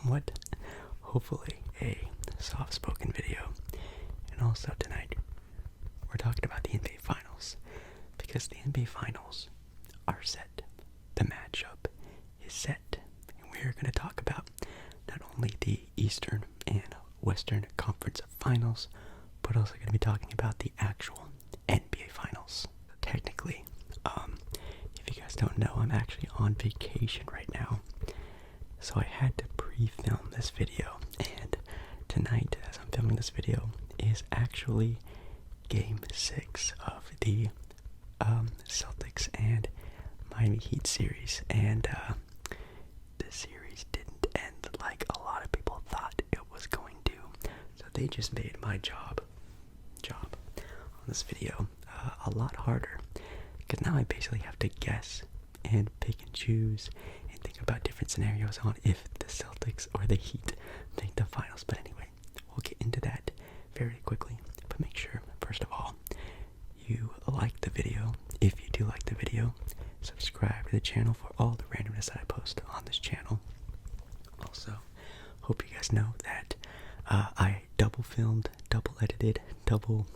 somewhat, hopefully, a soft-spoken video. And also tonight, we're talking about the NBA Finals, because the NBA Finals are set. The matchup is set, and we're going to talk about not only the Eastern and Western Conference Finals, but also going to be talking about the actual NBA Finals. Technically, if you guys don't know, I'm actually on vacation right now, so I had to pre-film this video, and tonight, as I'm filming this video, is actually Game 6 of the Celtics and Miami Heat series, and the series didn't end like a lot of people thought it was going to, so they just made my job on this video a lot harder, because now I basically have to guess and pick and choose and think about different scenarios on if the Celtics or the Heat make the finals. But anyway, we'll get into that very quickly, but make sure, first of all, you like the video. If you do like the video, subscribe to the channel for all the randomness that I post on this channel. Also, hope you guys know that I double filmed, double edited, double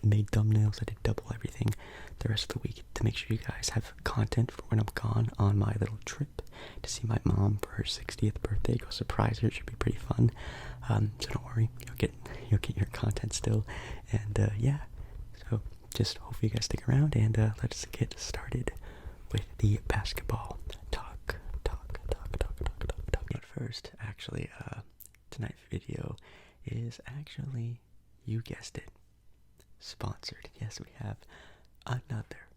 made thumbnails. I did double everything the rest of the week to make sure you guys have content for when I'm gone on my little trip to see my mom for her 60th birthday. Go surprise her. It should be pretty fun. So don't worry, you'll get your content still. And yeah, so just hope you guys stick around, and let's get started with the basketball talk. But first, actually, tonight's video is actually, you guessed it, sponsored. Yes, we have another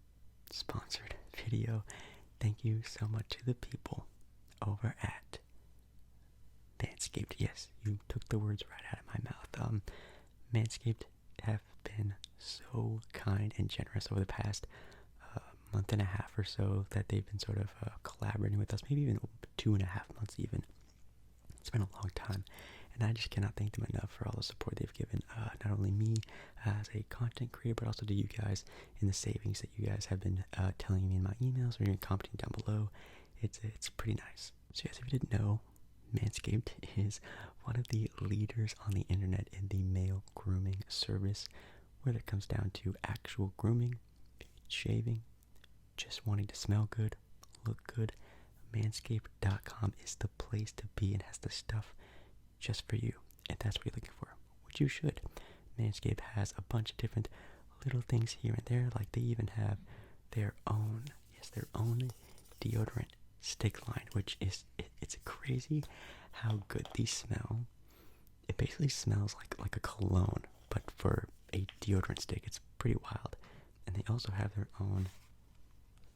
sponsored video. Thank you so much to the people over at Manscaped. Yes, you took the words right out of my mouth. Manscaped have been so kind and generous over the past month and a half or so that they've been sort of collaborating with us, maybe even 2.5 months even. It's been a long time, and I just cannot thank them enough for all the support they've given, not only me as a content creator, but also to you guys in the savings that you guys have been telling me in my emails or even commenting down below. It's pretty nice. So yes, if you didn't know, Manscaped is one of the leaders on the internet in the male grooming service, whether it comes down to actual grooming, shaving, just wanting to smell good, look good. Manscaped.com is the place to be and has the stuff just for you, if that's what you're looking for, which you should. Manscaped has a bunch of different little things here and there, like they even have their own deodorant stick line, which is, it's crazy how good these smell. It basically smells like a cologne, but for a deodorant stick. It's pretty wild. And they also have their own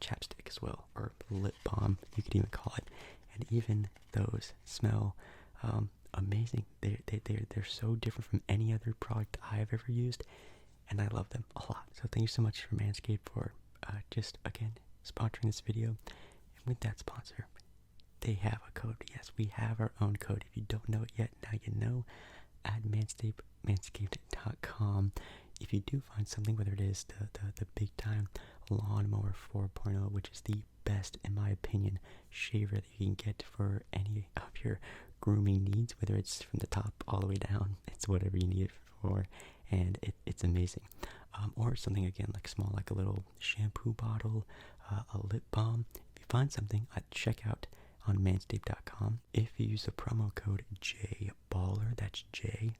chapstick as well, or lip balm, you could even call it. And even those smell amazing. They're so different from any other product I've ever used, and I love them a lot. So thank you so much for Manscaped for just again sponsoring this video. And with that sponsor, they have a code. Yes, we have our own code. If you don't know it yet, now you know. At Manscaped.com. If you do find something, whether it is the big time lawnmower 4.0, which is the best, in my opinion, shaver that you can get for any of your grooming needs, whether it's from the top all the way down, it's whatever you need it for, and it's amazing. Or something again like small, like a little shampoo bottle, a lip balm. If you find something at checkout on Manscaped.com, if you use the promo code JBALLER, that's JBALLER,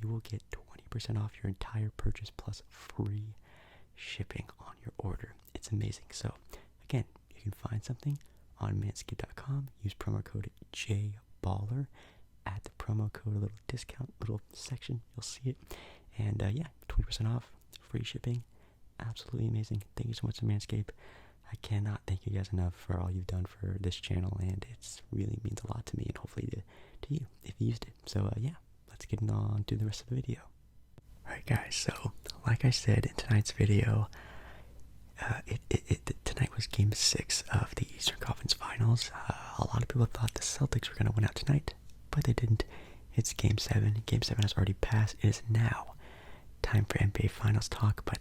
you will get 20% off your entire purchase plus free shipping on your order. It's amazing. So again, you can find something on Manscaped.com, use promo code JBALLER, add the promo code, a little discount, little section, you'll see it, and yeah, 20% off, free shipping. Absolutely amazing. Thank you so much to Manscaped. I cannot thank you guys enough for all you've done for this channel, and it really means a lot to me, and hopefully to you if you used it. So yeah, let's get on to the rest of the video. Alright guys, so like I said in tonight's video, tonight was Game 6 of the Eastern Conference Finals. A lot of people thought the Celtics were going to win out tonight, but they didn't. It's Game 7. Game 7 has already passed. It is now time for NBA Finals talk, but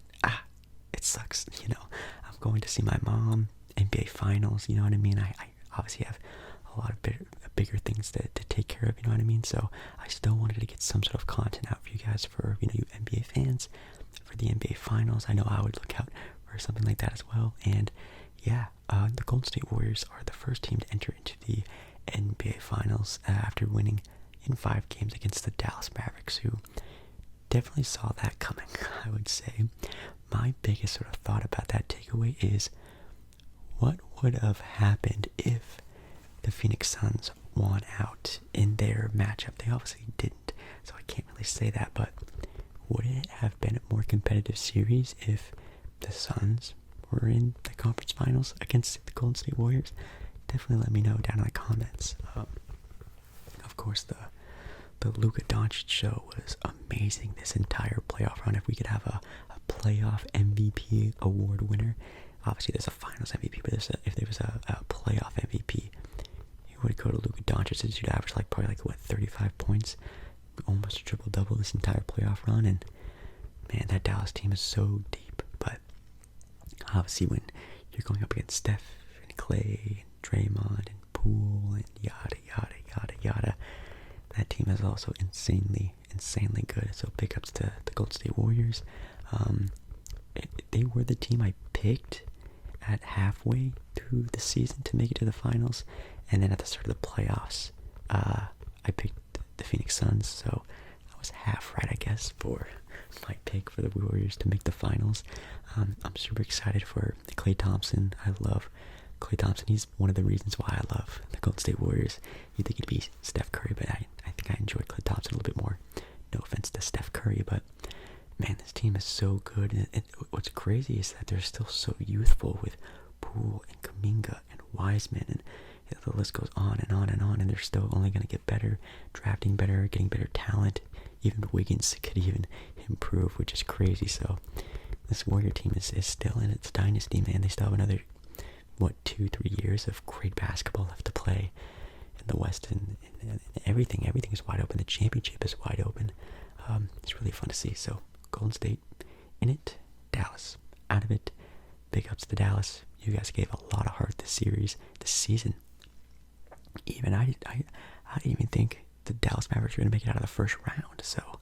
it sucks, I'm going to see my mom, NBA Finals, you know what I mean? I obviously have a lot of bigger things to take care of, you know what I mean? So I still wanted to get some sort of content out for you guys, for, you NBA fans, for the NBA Finals. I know I would look out for something like that as well. And yeah, the Golden State Warriors are the first team to enter into the NBA Finals after winning in 5 games against the Dallas Mavericks, who definitely saw that coming, I would say. My biggest sort of thought about that takeaway is, what would have happened if the Phoenix Suns won out in their matchup? They obviously didn't, so I can't really say that, but would it have been a more competitive series if the Suns were in the conference finals against the Golden State Warriors? Definitely let me know down in the comments. Of course, the Luka Doncic show was amazing this entire playoff run. If we could have a playoff MVP award winner, obviously there's a finals MVP, but if there was a playoff MVP, it would go to Luka Doncic. He'd average probably 35 points, almost a triple-double this entire playoff run. And man, that Dallas team is so deep. But obviously when you're going up against Steph and Klay and Draymond and Poole and yada yada yada yada, that team is also insanely good. So big ups to the Golden State Warriors. They were the team I picked at halfway through the season to make it to the finals, and then at the start of the playoffs, I picked the Phoenix Suns. So I was half right, I guess, for my pick for the Warriors to make the finals. I'm super excited for Klay Thompson. I love Klay Thompson. He's one of the reasons why I love the Golden State Warriors. You'd think it'd be Steph Curry, but I think I enjoy Klay Thompson a little bit more. No offense to Steph Curry, but man, this team is so good. And what's crazy is that they're still so youthful with Poole and Kuminga and Wiseman, and the list goes on and on and on, and they're still only going to get better, drafting better, getting better talent. Even Wiggins could even improve, which is crazy. So this Warrior team is still in its dynasty, man. They still have another 2-3 years of great basketball left to play in the West, and everything is wide open. The championship is wide open. It's really fun to see. So Golden State in it, Dallas out of it. Big ups to Dallas. You guys gave a lot of heart this season. Even I didn't even think the Dallas Mavericks were gonna make it out of the first round. So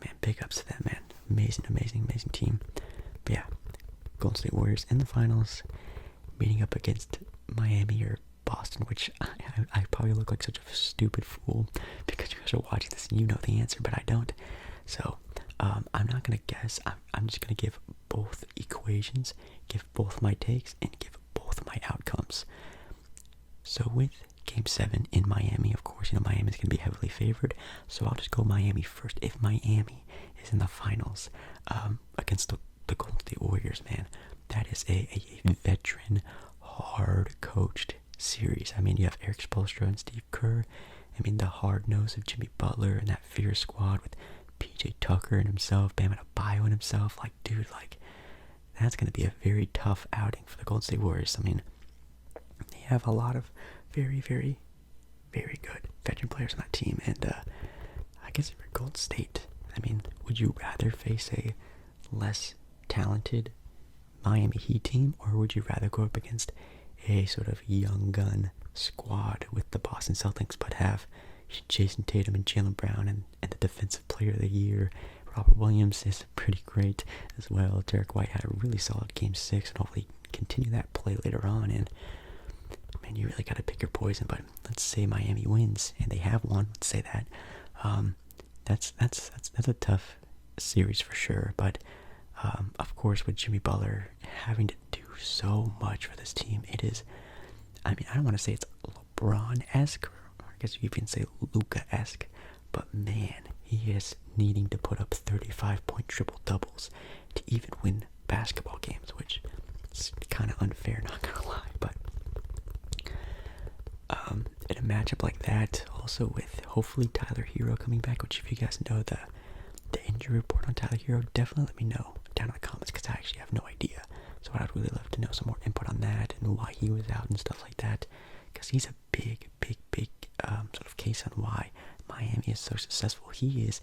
man, big ups to them, man. Amazing team. But yeah, Golden State Warriors in the finals, meeting up against Miami or Boston, which I probably look like such a stupid fool because you guys are watching this and you know the answer, but I don't. So I'm not gonna guess. I'm just gonna give both equations, give both my takes, and give both my outcomes. So with Game 7 in Miami, of course, Miami's gonna be heavily favored. So I'll just go Miami first. If Miami is in the finals against the Golden State Warriors, man, that is a veteran, hard-coached series. I mean, you have Eric Spoelstra and Steve Kerr. I mean, the hard nose of Jimmy Butler and that fierce squad with PJ Tucker and himself, Bam Adebayo and himself. Dude, that's going to be a very tough outing for the Golden State Warriors. I mean, they have a lot of very, very, very good veteran players on that team. And I guess if you're Golden State, I mean, would you rather face a less talented Miami Heat team, or would you rather go up against a sort of young gun squad with the Boston Celtics, but have Jayson Tatum and Jaylen Brown and the Defensive Player of the Year? Robert Williams is pretty great as well. Derek White had a really solid Game 6, and hopefully continue that play later on. And man, you really got to pick your poison. But let's say Miami wins, and they have won. Let's say that. That's a tough series for sure. But of course, with Jimmy Butler having to do so much for this team, it is. I mean, I don't want to say it's LeBron-esque, or I guess you can say Luka-esque, but man, he is needing to put up 35-point triple-doubles to even win basketball games, which is kind of unfair, not gonna lie. But in a matchup like that, also with hopefully Tyler Hero coming back, which if you guys know the injury report on Tyler Hero, definitely let me know down in the comments, because I actually have no idea. So I'd really love to know some more input on that and why he was out and stuff like that, because he's a big sort of case on why Miami is so successful. He is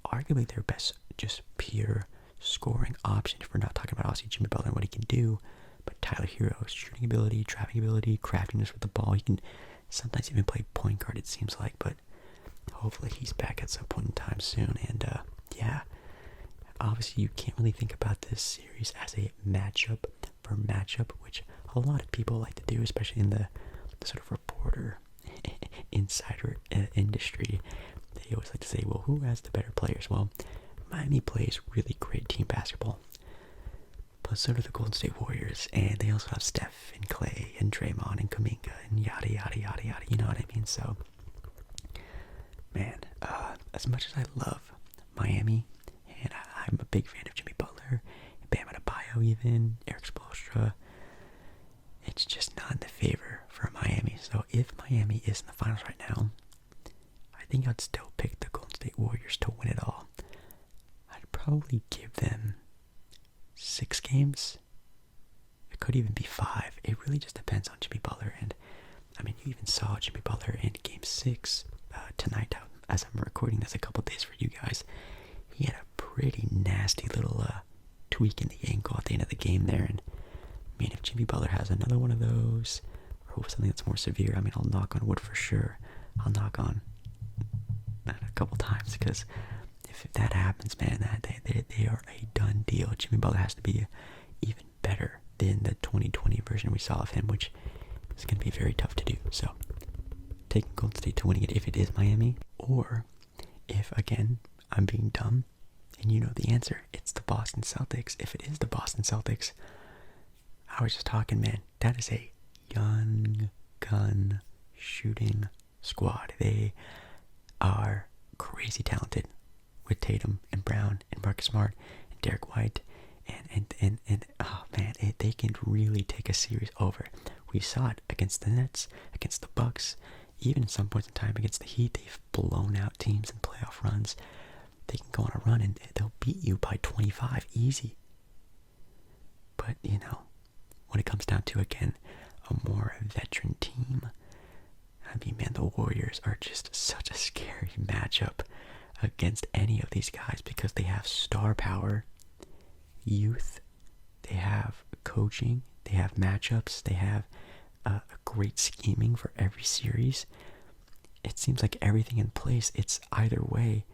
arguably their best just pure scoring option. If we're not talking about obviously Jimmy Butler and what he can do, but Tyler Hero's shooting ability, driving ability, craftiness with the ball, he can sometimes even play point guard, it seems like, but hopefully he's back at some point in time soon. And yeah, obviously you can't really think about this series as a matchup for matchup, which a lot of people like to do, especially in the sort of reporter insider industry. They always like to say, well, who has the better players? Well, Miami plays really great team basketball, but so do the Golden State Warriors, and they also have Steph and Klay and Draymond and Kuminga and yada yada yada yada, you know what I mean? So man, as much as I love Miami, and I'm a big fan of Jimmy Butler, Bam Adebayo even, Eric Spoelstra, it's just not in the favor for Miami. So if Miami is in the finals right now, I think I'd still pick the Golden State Warriors to win it all. I'd probably give them 6 games. It could even be 5. It really just depends on Jimmy Butler. And I mean, you even saw Jimmy Butler in Game 6 tonight. As I'm recording this a couple days for you guys, he had a pretty nasty little tweak in the ankle at the end of the game there. And I mean, if Jimmy Butler has another one of those, or something that's more severe, I mean, I'll knock on wood for sure. I'll knock on that a couple times, because if that happens, man, they are a done deal. Jimmy Butler has to be even better than the 2020 version we saw of him, which is going to be very tough to do. So, taking Golden State to winning it if it is Miami, or if, again, I'm being dumb, and you know the answer, it's the Boston Celtics. If it is the Boston Celtics, I was just talking, man, that is a young gun shooting squad. They are crazy talented with Tatum and Brown and Marcus Smart and Derek White, and oh man, they can really take a series over. We saw it against the Nets, against the Bucks, even at some points in time against the Heat. They've blown out teams in playoff runs. They can go on a run and they'll beat you by 25 easy. But you know, when it comes down to, again, a more veteran team, I mean, man, the Warriors are just such a scary matchup against any of these guys, because they have star power, youth, they have coaching, they have matchups, they have a great scheming for every series. It seems like everything in place. It's either way,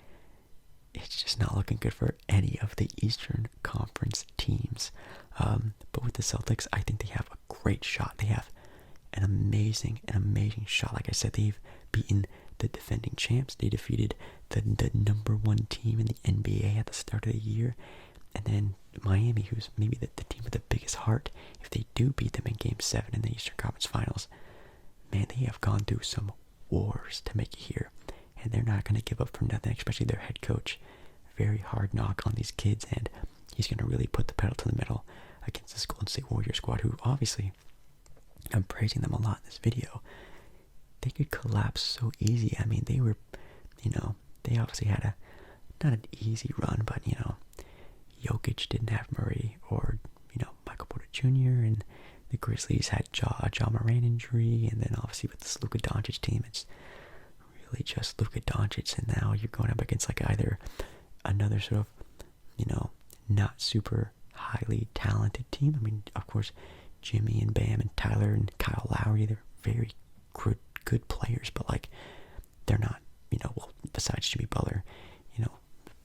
it's just not looking good for any of the Eastern Conference teams. But with the Celtics, I think they have a great shot. They have an amazing shot. Like I said, they've beaten the defending champs. They defeated the number 1 team in the NBA at the start of the year. And then Miami, who's maybe the team with the biggest heart, if they do beat them in Game 7 in the Eastern Conference Finals, man, they have gone through some wars to make it here. And they're not going to give up for nothing, especially their head coach. Very hard knock on these kids, and he's going to really put the pedal to the metal against this Golden State Warrior squad, who obviously, I'm praising them a lot in this video. They could collapse so easy. I mean, they were, they obviously had not an easy run, but, Jokic didn't have Murray or, Michael Porter Jr., and the Grizzlies had Ja Morant injury, and then obviously with this Luka Doncic team, it's really just Luka Doncic, and now you're going up against like either another sort of, not super highly talented team. I mean, of course, Jimmy and Bam and Tyler and Kyle Lowry, they're very good players, but like, they're not, well, besides Jimmy Butler,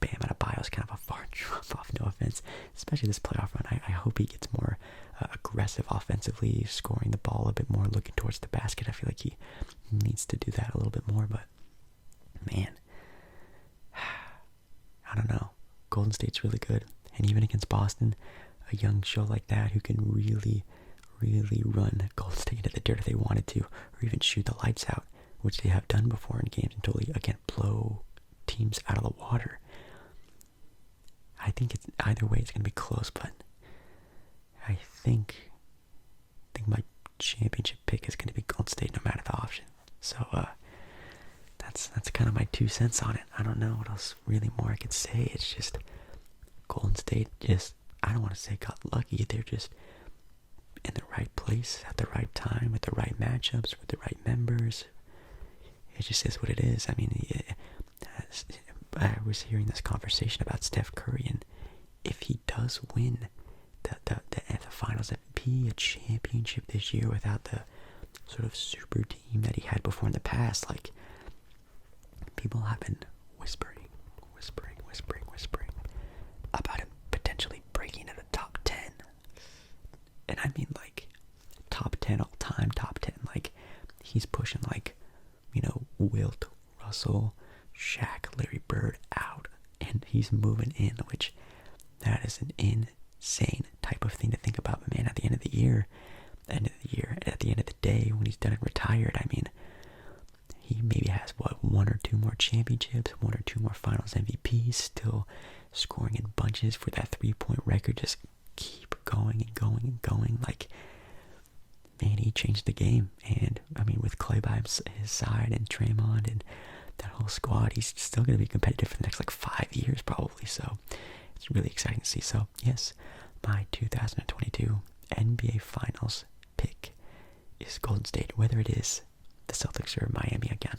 Bam Adebayo is kind of a far drop off, no offense, especially this playoff run. I hope he gets more aggressive offensively, scoring the ball a bit more, looking towards the basket. I feel like he needs to do that a little bit more, but man, I don't know. Golden State's really good, and even against Boston, a young show like that who can really run Golden State into the dirt if they wanted to, or even shoot the lights out, which they have done before in games, and totally, again, blow teams out of the water. I think it's either way it's going to be close, but I think my championship pick is going to be Golden State no matter the option. So that's kind of my 2 cents on it. I don't know what else really more I could say. It's just Golden State just, I don't want to say got lucky. They're just in the right place at the right time with the right matchups, with the right members. It just is what it is. I mean, I was hearing this conversation about Steph Curry, and if he does win the finals MVP, a championship this year without the sort of super team that he had before in the past. Like, people have been whispering about him potentially breaking into the top 10. And I mean, like, top 10 all time, top 10. Like, he's pushing, like, Wilt, Russell, Shaq, Larry Bird out, and he's moving in, which that is an insane type of thing to think about. But man, at the end of the year, and at the end of the day, when he's done and retired, I mean, he maybe has, one or two more championships, one or two more finals MVPs, still scoring in bunches for that 3-point record, just keep going and going and going. Like, man, he changed the game. And I mean, with Klay by his side and Draymond and that whole squad, he's still going to be competitive for the next 5 years probably. So it's really exciting to see. So yes, my 2022 NBA Finals pick is Golden State. Whether it is the Celtics or Miami again,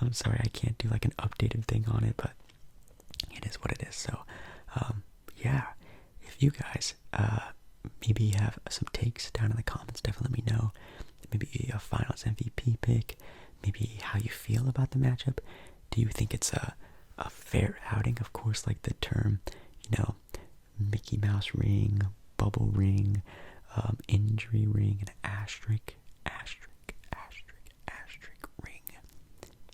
I'm sorry I can't do an updated thing on it, but it is what it is. So yeah, if you guys maybe have some takes down in the comments, definitely let me know. Maybe a Finals MVP pick, maybe how you feel about the matchup. Do you think it's a fair outing? Of course, like the term, Mickey Mouse ring, bubble ring, injury ring, and asterisk ring.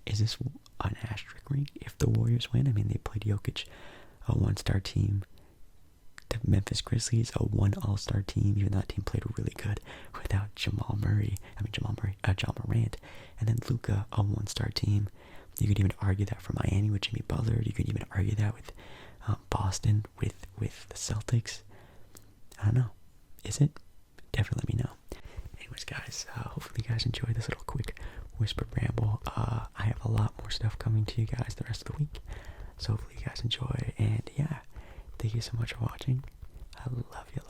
Is this an asterisk ring if the Warriors win? I mean, they played Jokic, a 1-star team. The Memphis Grizzlies, a 1 all-star team, even though that team played really good without John Morant, and then Luka, a 1-star team. You could even argue that for Miami with Jimmy Butler. You could even argue that with Boston with the Celtics. I don't know. Is it? Definitely let me know. Anyways, guys, hopefully you guys enjoyed this little quick whisper ramble. I have a lot more stuff coming to you guys the rest of the week, so hopefully you guys enjoy. And yeah, thank you so much for watching. I love you.